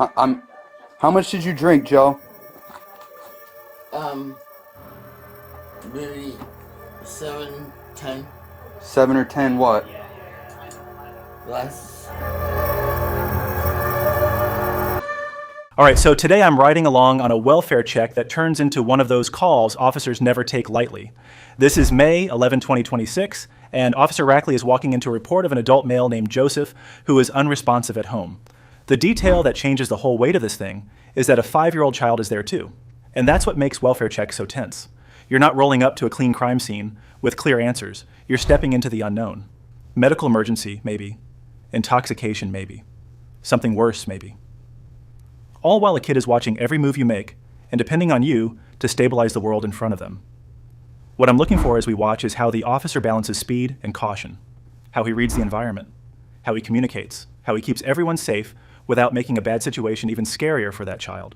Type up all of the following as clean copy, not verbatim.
I'm. How much did you drink, Joe? Maybe 7, 10. 7 or 10 what? Less. All right, so today I'm riding along on a welfare check that turns into one of those calls officers never take lightly. This is May 11, 2026, and Officer Rackley is walking into a report of an adult male named Joseph who is unresponsive at home. The detail that changes the whole weight of this thing is that a 5-year-old child is there too. And that's what makes welfare checks so tense. You're not rolling up to a clean crime scene with clear answers. You're stepping into the unknown. Medical emergency, maybe. Intoxication, maybe. Something worse, maybe. All while a kid is watching every move you make and depending on you to stabilize the world in front of them. What I'm looking for as we watch is how the officer balances speed and caution, how he reads the environment, how he communicates, how he keeps everyone safe without making a bad situation even scarier for that child.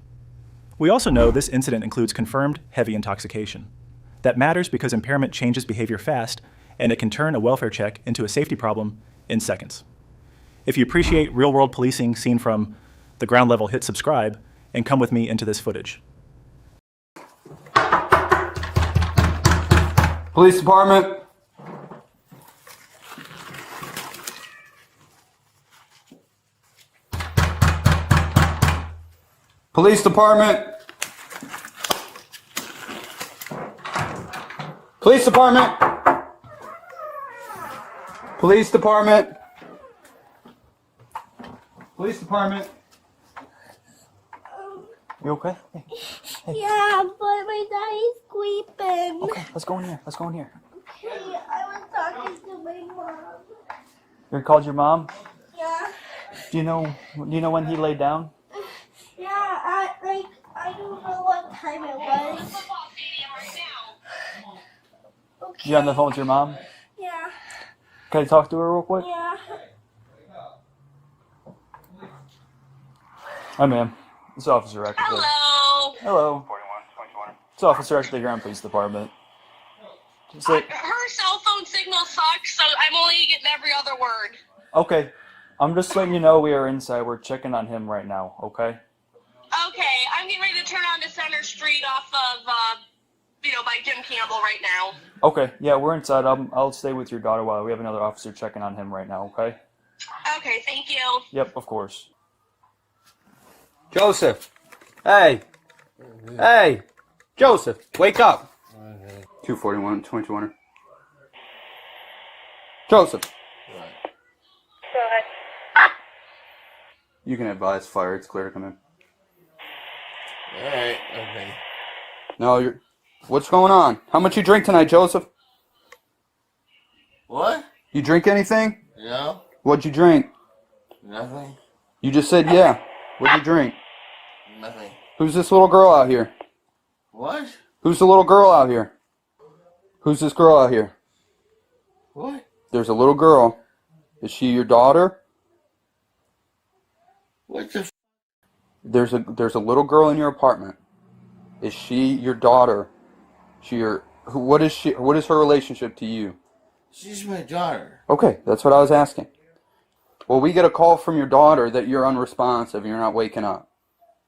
We also know this incident includes confirmed heavy intoxication. That matters because impairment changes behavior fast, and it can turn a welfare check into a safety problem in seconds. If you appreciate real-world policing seen from the ground level, hit subscribe and come with me into this footage. Police department. Police department. Police department. Police department. Police department. You okay? Hey. Hey. Yeah, but my daddy's sleeping. Okay, let's go in here. Let's go in here. Okay, I was talking to my mom. You called your mom? Yeah. Do you know when he laid down? Yeah, I don't know what time it was. Okay. You on the phone with your mom? Yeah. Can I talk to her real quick? Yeah. Hi, ma'am. It's Officer Rackley. Hello. Hello. It's Officer Rackley here on Police Department. Just like, Her cell phone signal sucks, so I'm only getting every other word. okay. I'm just letting you know we are inside. We're checking on him right now, okay? Okay, I'm getting ready to turn onto Center Street off of, by Jim Campbell right now. Okay, yeah, we're inside. I'll stay with your daughter while we have another officer checking on him right now, okay? Okay, thank you. Yep, of course. Joseph! Hey! Hey! Joseph, wake up! 241, 2200. Joseph! Go ahead. You can advise fire. It's clear to come in. Alright, okay. No, you're... What's going on? How much you drink tonight, Joseph? What? You drink anything? No? What'd you drink? Nothing? You just said yeah. What'd you drink? Nothing. Who's this little girl out here? What? Who's the little girl out here? Who's this girl out here? What? There's a little girl. Is she your daughter? What the f? There's a little girl in your apartment. Is she your daughter? What is her relationship to you? She's my daughter. Okay, that's what I was asking. Well, we get a call from your daughter that you're unresponsive and you're not waking up.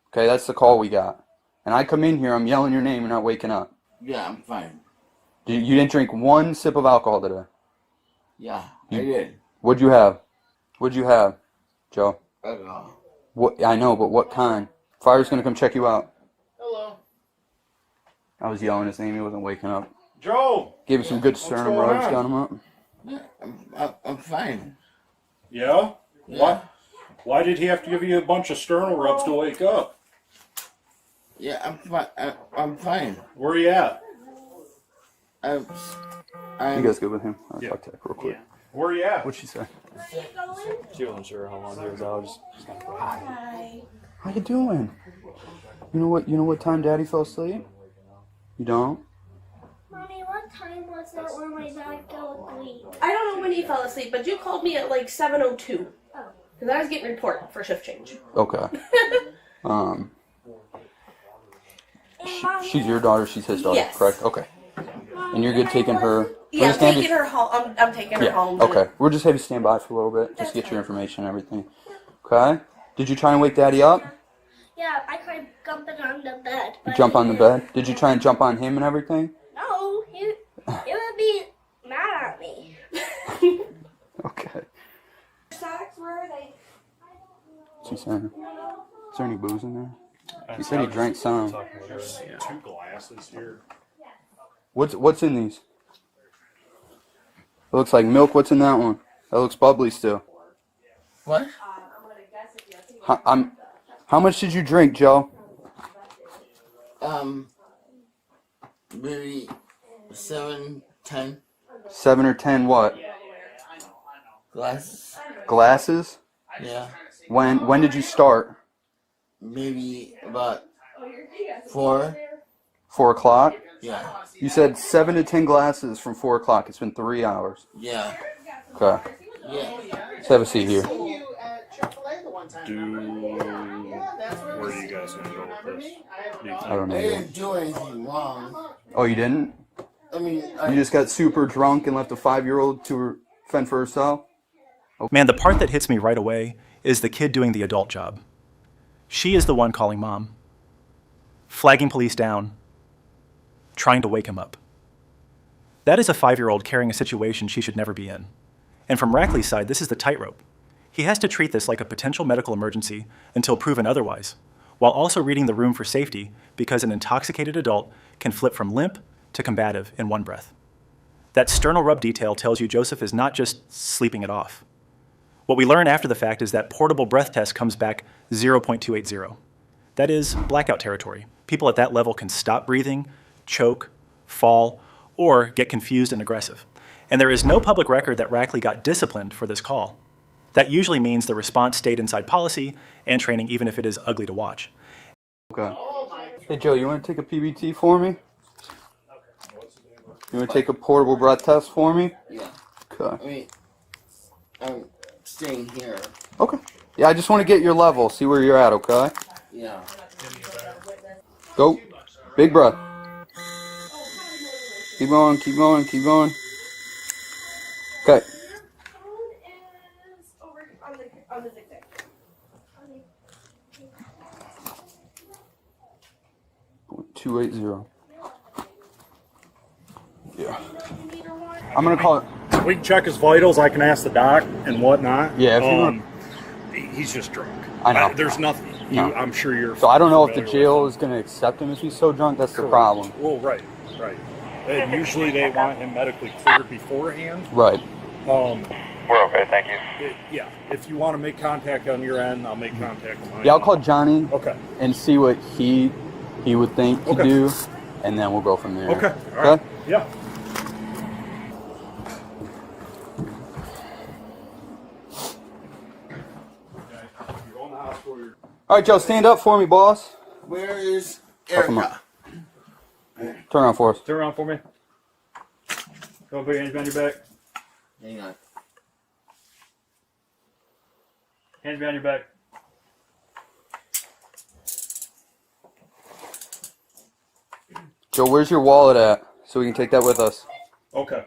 Okay, that's the call we got. And I come in here, I'm yelling your name, you're not waking up. Yeah, I'm fine. You didn't drink one sip of alcohol today. Yeah, I did. What'd you have? What'd you have, Joe? Alcohol. What? I know, but what kind? Fire's gonna come check you out. Hello. I was yelling his name, he wasn't waking up. Joe! Gave him some good sternum going rubs, on? got him up. Yeah, I'm fine. Yeah? Yeah. Why did he have to give you a bunch of sternal rubs to wake up? Yeah, I'm fine. I'm fine. Where you at? I'm You guys good with him? I'll Yeah. talk to her real quick. Where you at? What'd she say? She wasn't sure how long he was out. Just kind of Hi. How you doing? You know what time Daddy fell asleep? You don't? Mommy, what time was it when my dad fell asleep? I don't know when he fell asleep, but you called me at like 7:02. Oh. Because I was getting report for shift change. Okay. She's your daughter, she's his daughter, Yes. correct? Okay. And you're good taking her... Yeah, I'm Just stand taking her home. I'm taking her Yeah, home. okay. We'll just have you stand by for a little bit, just to get your information and everything. Okay? Did you try and wake Daddy up? Yeah, I tried jumping on the bed. You But jump on the bed? Did you try and jump on him and everything? No, he would be mad at me. Okay. Socks, where are they? What's he saying? Is there any booze in there? He said he drank some. There's 2 glasses here. What's in these? It looks like milk. What's in that one? That looks bubbly still. What? How much did you drink, Joe? Maybe 7, 10 7 or 10 what? glasses. Glasses? Yeah. When did you start? Maybe about 4. 4 o'clock? Yeah. You said 7 to 10 glasses from 4 o'clock. It's been 3 hours. Yeah. Okay. Yeah. Let's have a seat here. Where are you guys going to go with this? I don't I know. didn't do anything wrong. Oh, you didn't? I mean, You just got super drunk and left a 5-year-old to fend for herself? Man, the part that hits me right away is the kid doing the adult job. She is the one calling mom, flagging police down, trying to wake him up. That is a 5-year-old carrying a situation she should never be in. And from Rackley's side, this is the tightrope. He has to treat this like a potential medical emergency until proven otherwise, while also reading the room for safety because an intoxicated adult can flip from limp to combative in one breath. That sternal rub detail tells you Joseph is not just sleeping it off. What we learn after the fact is that portable breath test comes back 0.280. That is blackout territory. People at that level can stop breathing, choke, fall, or get confused and aggressive. And there is no public record that Rackley got disciplined for this call. That usually means the response stayed inside policy and training, even if it is ugly to watch. Okay. Hey, Joe, you want to take a PBT for me? You want to take a portable breath test for me? yeah. Okay. I mean, I'm staying here. Okay. Yeah, I just want to get your level, see where you're at, okay? Yeah. Go. Big breath. Keep going, keep going, keep going. Okay. On the zigzag. 280. Yeah. I'm gonna call it. We can check his vitals. I can ask the doc and whatnot. Yeah, if you want. He's just drunk. I know. There's nothing. No. I'm sure you're. So I don't know if the familiar jail with is gonna accept him if he's so drunk. That's the Correct. problem. Well, right. And usually they want him medically cleared beforehand. Right. We're okay, thank you. Yeah. If you want to make contact on your end, I'll make contact on my end. Yeah, I'll call Johnny Okay. and see what he would think to Okay. do, and then we'll go from there. Okay. All right. Yeah. All right, Joe, stand up for me, boss. Where is Help him Erica? up. Turn around for us. Turn around for me. Go put your hands behind your back. Hang on. Hands behind your back. Joe, where's your wallet at? So we can take that with us. Okay.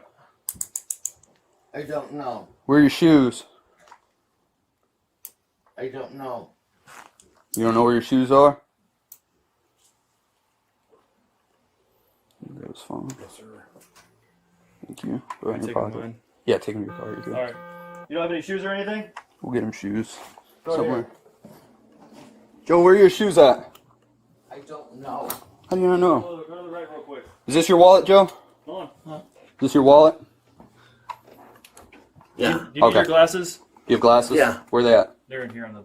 I don't know. Where are your shoes? I don't know. You don't know where your shoes are? That was fun. Yes, sir. Thank you. Go ahead in Take your them pocket. mine. Yeah, take them in your car. You're good. All right. You don't have any shoes or anything? We'll get him shoes. Go somewhere. Joe, where are your shoes at? I don't know. How do you not know? Go to the right real quick. Is this your wallet, Joe? Come on. Is this your wallet? Yeah. Do you need Okay. your glasses? You have glasses? Yeah. Where are they at? They're in here on the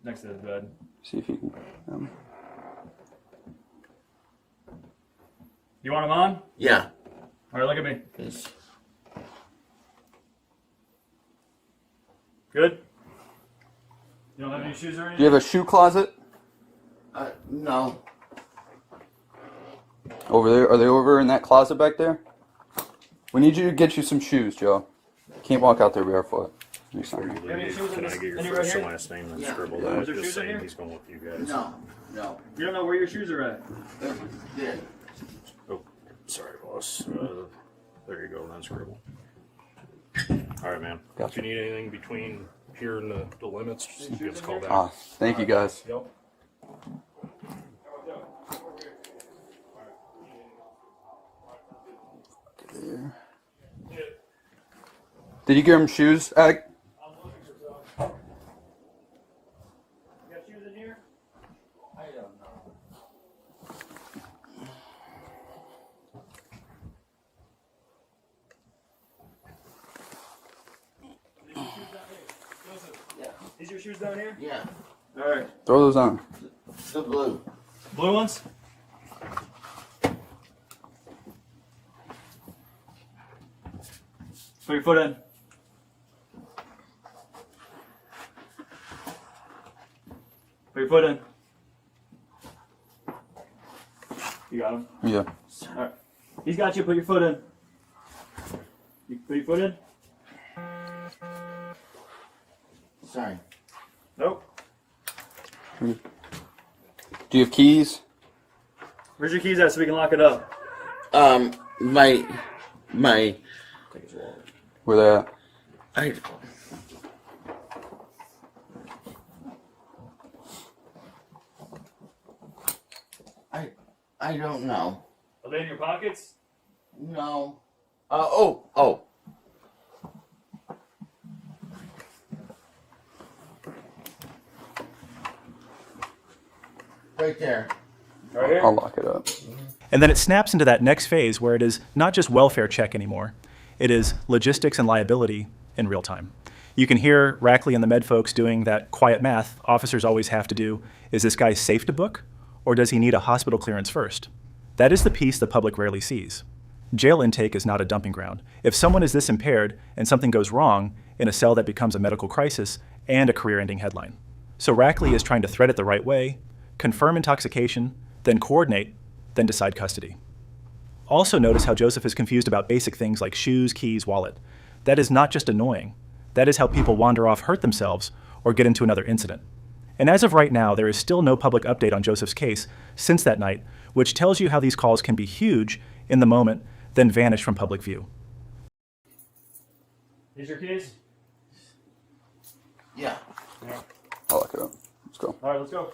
next to the bed. See if you can. You want them on? Yeah. All right, look at me. It's, Good? You don't have any shoes or Do anything? you have a shoe closet no. over there? Are they over in that closet back there? We need you to get you some shoes, Joe. Can't walk out there barefoot. Do something. You have any shoes in Can I this? get your Any first right and here? last name and Yeah. scribble Yeah. that? Is there Just shoes in saying here? he's going with you guys. No. No. You don't know where your shoes are at? Yeah. Oh, sorry, boss. There you go, then scribble. All right, man. Gotcha. If you need anything between here and the limits, just give us a call back. Ah, thank you guys. Yep. Did you give him shoes, Ag? I'm looking for some. You got shoes in here? I don't know. These your shoes down here? Yeah, All right. Throw those on. the blue. Blue ones? Put your foot in. Put your foot in. You got him? Yeah. All right. He's got you. Put your foot in. You put your foot in? Sorry. Nope. Do you have keys? Where's your keys at so we can lock it up? My. Where they at? I don't know. Are they in your pockets? No. Oh. Right there. Right here? I'll lock it up. And then it snaps into that next phase where it is not just welfare check anymore. It is logistics and liability in real time. You can hear Rackley and the med folks doing that quiet math officers always have to do. Is this guy safe to book, or does he need a hospital clearance first? That is the piece the public rarely sees. Jail intake is not a dumping ground. If someone is this impaired and something goes wrong in a cell that becomes a medical crisis and a career-ending headline. So Rackley is trying to thread it the right way, confirm intoxication, then coordinate, then decide custody. Also notice how Joseph is confused about basic things like shoes, keys, wallet. That is not just annoying. That is how people wander off, hurt themselves, or get into another incident. And as of right now, there is still no public update on Joseph's case since that night, which tells you how these calls can be huge in the moment, then vanish from public view. These your keys? Yeah. I'll lock it up. Let's go. All right, let's go.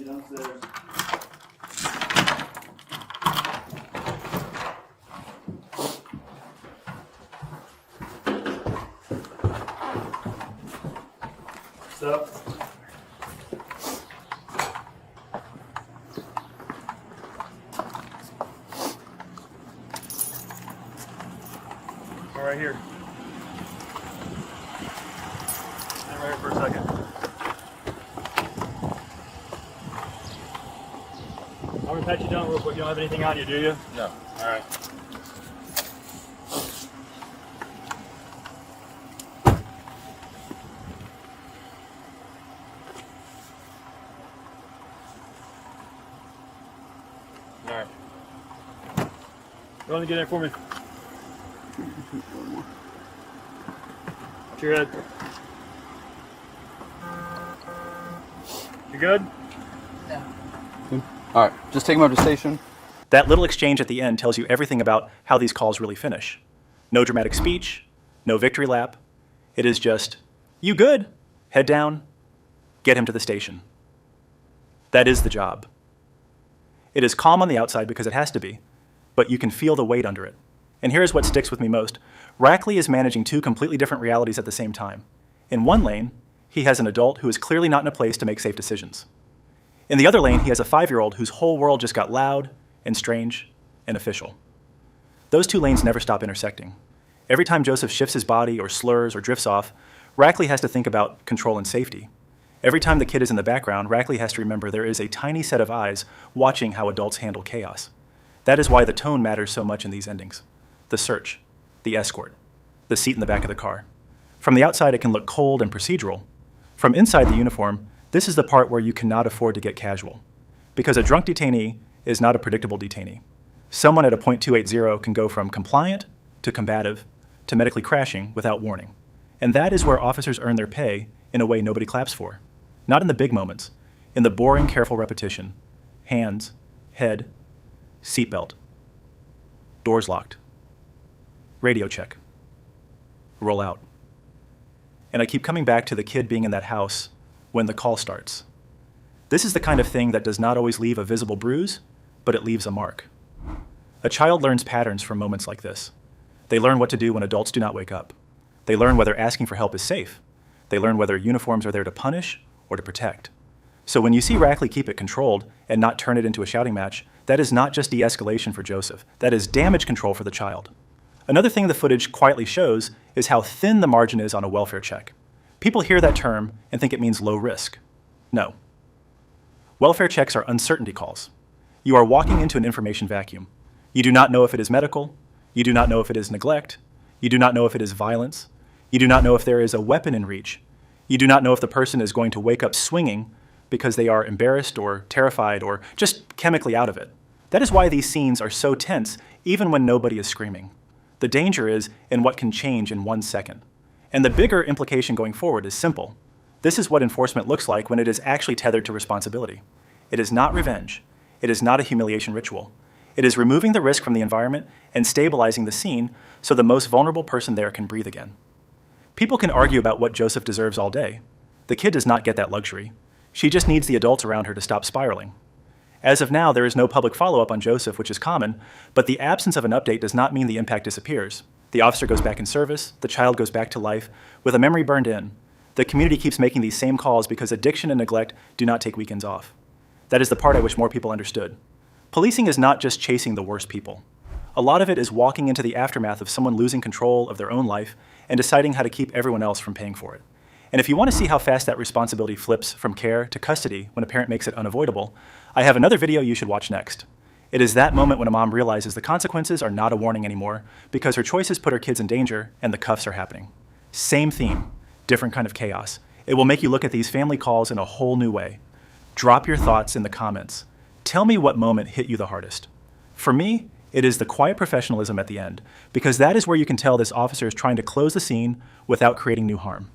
Downstairs. Stop. All right here. Stand right here for a second. I'm gonna pat you down real quick. You don't have anything on you, do you? No. All right. All right. Go on and get in for me. Watch your head. You good? All right, just take him up to station. That little exchange at the end tells you everything about how these calls really finish. No dramatic speech, no victory lap. It is just, you good? Head down, get him to the station. That is the job. It is calm on the outside because it has to be, but you can feel the weight under it. And here's what sticks with me most. Rackley is managing two completely different realities at the same time. In one lane, he has an adult who is clearly not in a place to make safe decisions. In the other lane, he has a 5-year-old whose whole world just got loud and strange and official. Those two lanes never stop intersecting. Every time Joseph shifts his body or slurs or drifts off, Rackley has to think about control and safety. Every time the kid is in the background, Rackley has to remember there is a tiny set of eyes watching how adults handle chaos. That is why the tone matters so much in these endings. The search, the escort, the seat in the back of the car. From the outside, it can look cold and procedural. From inside the uniform, this is the part where you cannot afford to get casual. Because a drunk detainee is not a predictable detainee. Someone at a .280 can go from compliant to combative to medically crashing without warning. And that is where officers earn their pay in a way nobody claps for. Not in the big moments, in the boring, careful repetition. Hands, head, seatbelt, doors locked, radio check, roll out. And I keep coming back to the kid being in that house when the call starts. This is the kind of thing that does not always leave a visible bruise, but it leaves a mark. A child learns patterns from moments like this. They learn what to do when adults do not wake up. They learn whether asking for help is safe. They learn whether uniforms are there to punish or to protect. So when you see Rackley keep it controlled and not turn it into a shouting match, that is not just de-escalation for Joseph. That is damage control for the child. Another thing the footage quietly shows is how thin the margin is on a welfare check. People hear that term and think it means low risk. No. Welfare checks are uncertainty calls. You are walking into an information vacuum. You do not know if it is medical. You do not know if it is neglect. You do not know if it is violence. You do not know if there is a weapon in reach. You do not know if the person is going to wake up swinging because they are embarrassed or terrified or just chemically out of it. That is why these scenes are so tense, even when nobody is screaming. The danger is in what can change in 1 second. And the bigger implication going forward is simple. This is what enforcement looks like when it is actually tethered to responsibility. It is not revenge. It is not a humiliation ritual. It is removing the risk from the environment and stabilizing the scene so the most vulnerable person there can breathe again. People can argue about what Joseph deserves all day. The kid does not get that luxury. She just needs the adults around her to stop spiraling. As of now, there is no public follow-up on Joseph, which is common, but the absence of an update does not mean the impact disappears. The officer goes back in service, the child goes back to life, with a memory burned in. The community keeps making these same calls because addiction and neglect do not take weekends off. That is the part I wish more people understood. Policing is not just chasing the worst people. A lot of it is walking into the aftermath of someone losing control of their own life and deciding how to keep everyone else from paying for it. And if you want to see how fast that responsibility flips from care to custody when a parent makes it unavoidable, I have another video you should watch next. It is that moment when a mom realizes the consequences are not a warning anymore because her choices put her kids in danger and the cuffs are happening. Same theme, different kind of chaos. It will make you look at these family calls in a whole new way. Drop your thoughts in the comments. Tell me what moment hit you the hardest. For me, it is the quiet professionalism at the end, because that is where you can tell this officer is trying to close the scene without creating new harm.